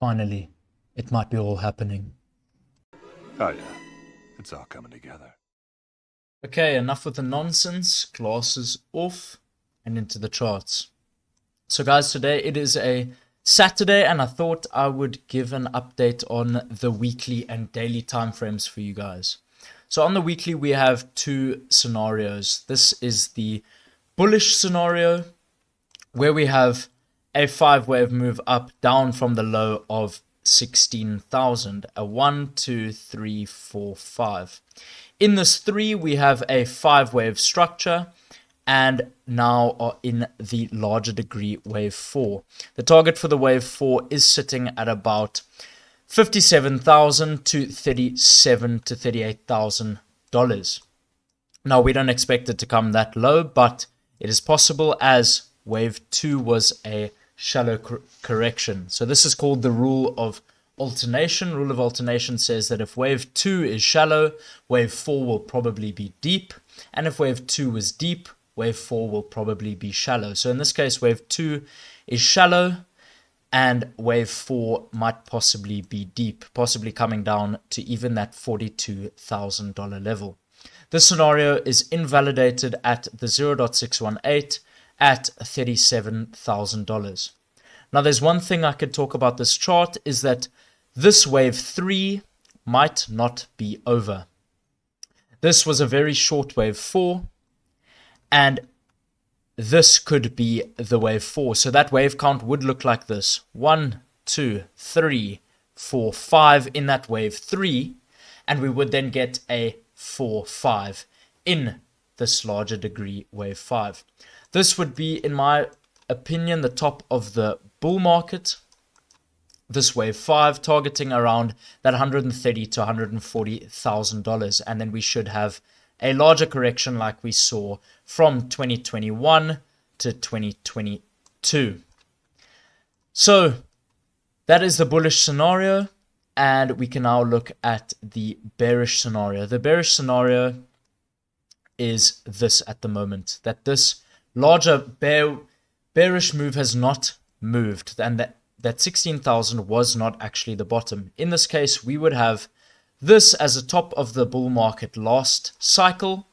Finally, it might be all happening. Oh yeah, it's all coming together. Okay, enough with the nonsense. Glasses off and into the charts. So guys, today it is a Saturday and I thought I would give an update on the weekly and daily timeframes for you guys. So on the weekly we have two scenarios. This is the bullish scenario where we have a 5-wave move up down from the low of 16,000, a 1, 2, 3, 4, 5. In this 3 we have a 5-wave structure and now are in the larger degree wave 4. The target for the wave 4 is sitting at about $57,000 to $37,000 to $38,000. Now we don't expect it to come that low, but it is possible as wave 2 was a shallow correction. So this is called the rule of alternation. Rule of alternation says that if wave 2 is shallow, wave 4 will probably be deep, and if wave 2 is deep, wave 4 will probably be shallow. So in this case, wave 2 is shallow and wave 4 might possibly be deep, possibly coming down to even that $42,000 level. This scenario is invalidated at the 0.618 at $37,000. Now there's one thing I could talk about this chart is that this wave 3 might not be over. This was a very short wave 4. And this could be the wave 4. So that wave count would look like this. 1, 2, 3, 4, 5 in that wave 3. And we would then get a 4, 5 in this larger degree wave 5. This would be, in my opinion, the top of the bull market. This wave 5 targeting around that $130,000 to $140,000. And then we should have a larger correction like we saw from 2021 to 2022. So that is the bullish scenario, and we can now look at the bearish scenario. The bearish scenario is this at the moment, that this larger bearish move has not moved, and that 16,000 was not actually the bottom. In this case, we would have this as a top of the bull market last cycle,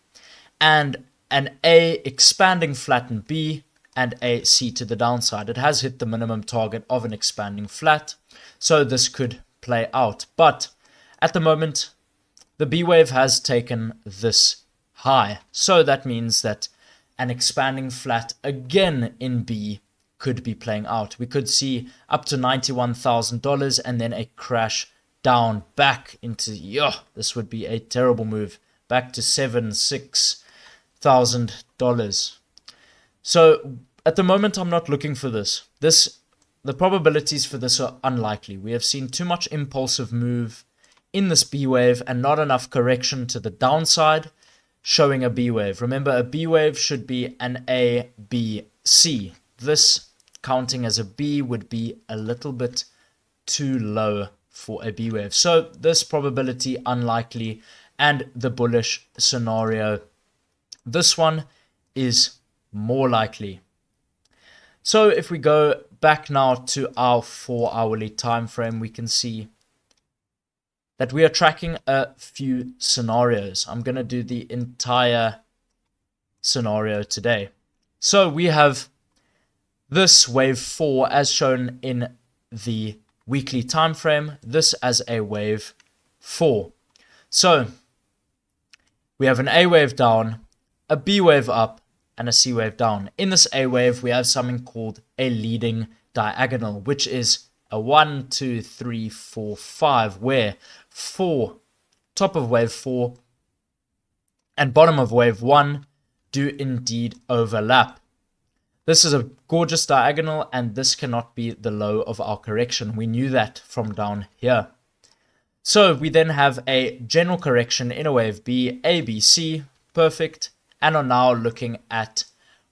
and an A expanding flatten B and a C to the downside. It has hit the minimum target of an expanding flat, so this could play out. But at the moment, the B wave has taken this high, so that means that an expanding flat again in B could be playing out. We could see up to $91,000 and then a crash down back into, this would be a terrible move, back to $6,000. So at the moment, I'm not looking for this. The probabilities for this are unlikely. We have seen too much impulsive move in this B wave and not enough correction to the downside, showing a B wave. Remember, a B wave should be an A, B, C. This counting as a B would be a little bit too low for a B wave. So this probability unlikely, and the bullish scenario, this one is more likely. So if we go back now to our 4-hourly time frame, we can see that we are tracking a few scenarios. I'm going to do the entire scenario today. So we have this wave 4 as shown in the weekly time frame, this as a wave 4. So we have an A wave down, a B wave up, and a C wave down. In this A wave, we have something called a leading diagonal, which is a 1, 2, 3, 4, 5, where top of wave 4 and bottom of wave 1 do indeed overlap. This is a gorgeous diagonal, and this cannot be the low of our correction. We knew that from down here. So we then have a general correction in a wave B, A, B, C, perfect, and are now looking at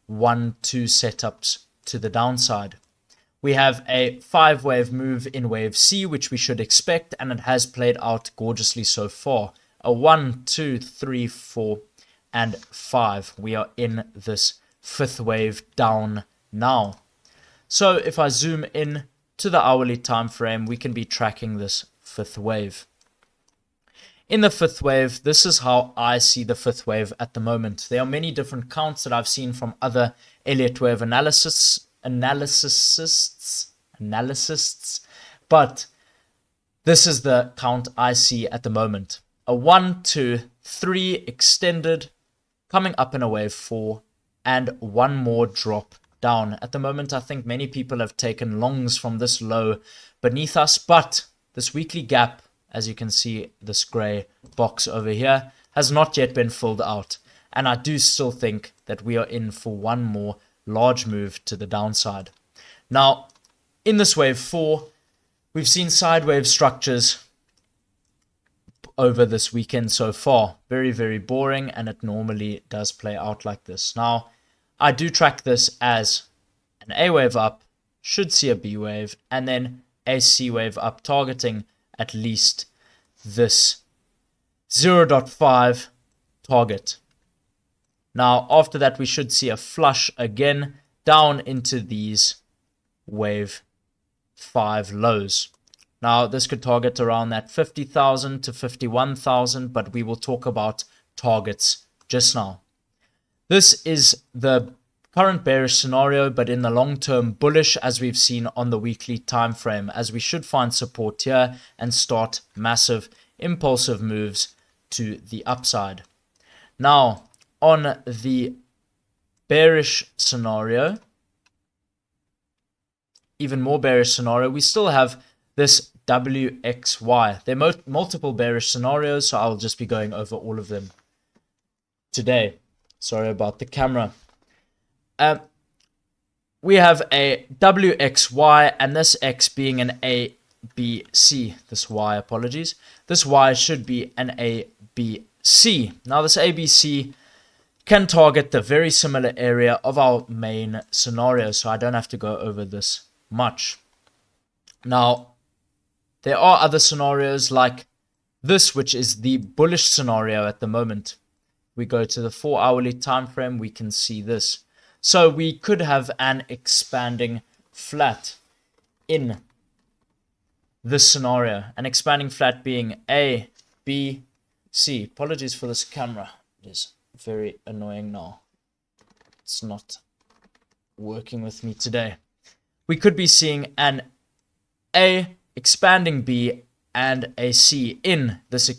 1, 2 setups to the downside. We have a 5-wave move in wave C, which we should expect, and it has played out gorgeously so far. A 1, 2, 3, 4, and 5. We are in this 5th wave down now. So if I zoom in to the hourly time frame, we can be tracking this fifth wave. In the fifth wave, this is how I see the fifth wave at the moment. There are many different counts that I've seen from other Elliott Wave analysts, but this is the count I see at the moment. A 1, 2, 3 extended, coming up in a wave 4, and one more drop down. At the moment, I think many people have taken longs from this low beneath us, but this weekly gap, as you can see, this gray box over here, has not yet been filled out. And I do still think that we are in for one more large move to the downside. Now, in this wave 4, we've seen sidewave structures over this weekend so far. Very, very boring, and it normally does play out like this. Now, I do track this as an A wave up, should see a B wave, and then a C wave up, targeting at least this 0.5 target. Now, after that, we should see a flush again down into these wave 5 lows. Now, this could target around that 50,000 to 51,000, but we will talk about targets just now. This is the current bearish scenario, but in the long term bullish, as we've seen on the weekly time frame, as we should find support here and start massive impulsive moves to the upside. Now, on the bearish scenario, even more bearish scenario, we still have this WXY. There are multiple bearish scenarios, so I'll just be going over all of them today. Sorry about the camera. We have a WXY, and this X being an ABC. This Y, apologies. This Y should be an ABC. Now, this ABC can target the very similar area of our main scenario, so I don't have to go over this much. Now, there are other scenarios like this, which is the bullish scenario at the moment. We go to the 4 hourly time frame, we can see this. So we could have an expanding flat in this scenario. An expanding flat being A, B, C. Apologies for this camera. It is very annoying now. It's not working with me today. We could be seeing an A, expanding B, and a C. In this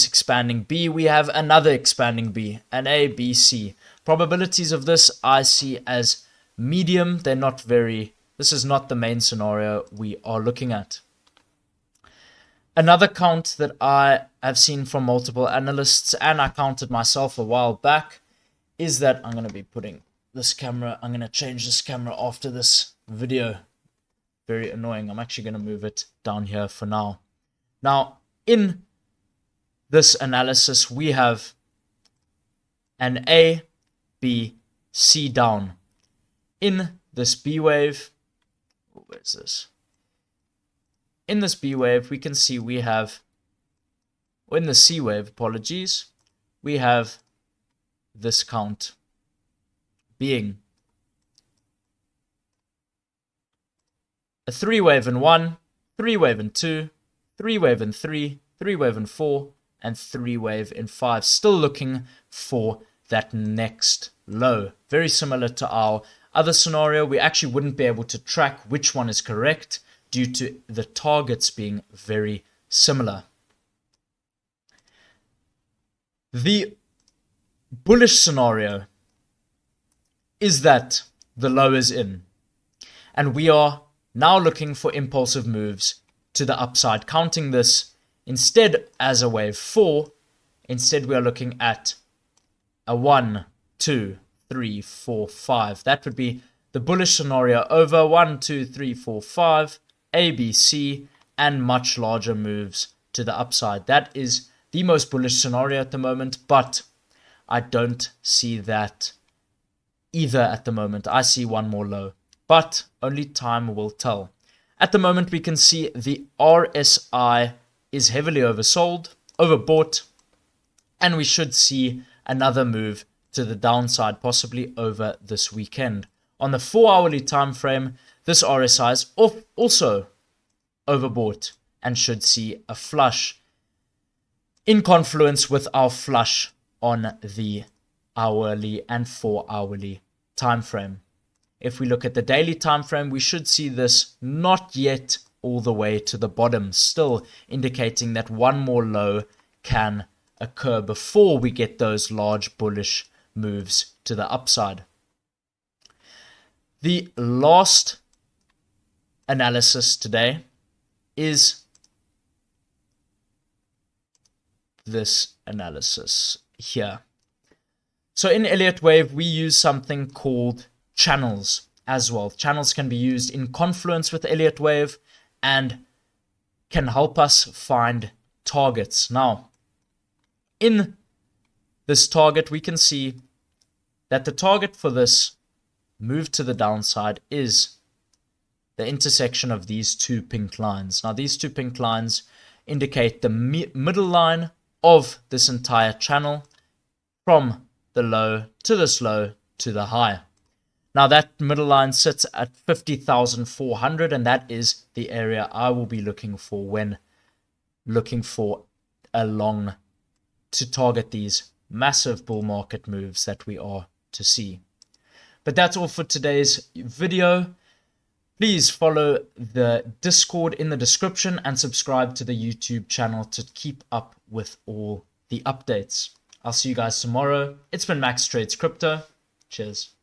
expanding B, we have another expanding B, an A, B, C. Probabilities of this I see as medium. They're not very, this is not the main scenario we are looking at. Another count that I have seen from multiple analysts, and I counted myself a while back, is that I'm going to be putting this camera, I'm going to change this camera after this video. Very annoying. I'm actually going to move it down here for now. Now, in this analysis, we have an A, B, C down. In this B wave, where's this? In this B wave, we can see we have, or in the C wave, apologies, we have this count being a 3 wave in 1, 3 wave in 2, 3 wave in 3, 3 wave in 4, and 3 wave in 5. Still looking for that next low. Very similar to our other scenario. We actually wouldn't be able to track which one is correct due to the targets being very similar. The bullish scenario is that the low is in, and we are now looking for impulsive moves to the upside, counting this instead as a wave 4. Instead, we are looking at a 1, 2, 3, 4, 5. That would be the bullish scenario over 1, 2, 3, 4, 5, A, B, C, and much larger moves to the upside. That is the most bullish scenario at the moment, but I don't see that either at the moment. I see one more low, but only time will tell. At the moment, we can see the RSI is heavily oversold, overbought, and we should see another move to the downside, possibly over this weekend. On the 4 hourly time frame, this RSI is also overbought and should see a flush in confluence with our flush on the hourly and 4-hourly time frame. If we look at the daily time frame, we should see this not yet all the way to the bottom, still indicating that one more low can occur before we get those large bullish moves to the upside. The last analysis today is this analysis here. So in Elliott Wave, we use something called channels as well. Channels can be used in confluence with Elliott Wave and can help us find targets. Now, in this target, we can see that the target for this move to the downside is the intersection of these two pink lines. Now, these two pink lines indicate the middle line of this entire channel from the low to this low to the high. Now, that middle line sits at 50,400, and that is the area I will be looking for when looking for a long to target these massive bull market moves that we are to see. But that's all for today's video. Please follow the Discord in the description and subscribe to the YouTube channel to keep up with all the updates. I'll see you guys tomorrow. It's been MaxTradesCrypto. Cheers.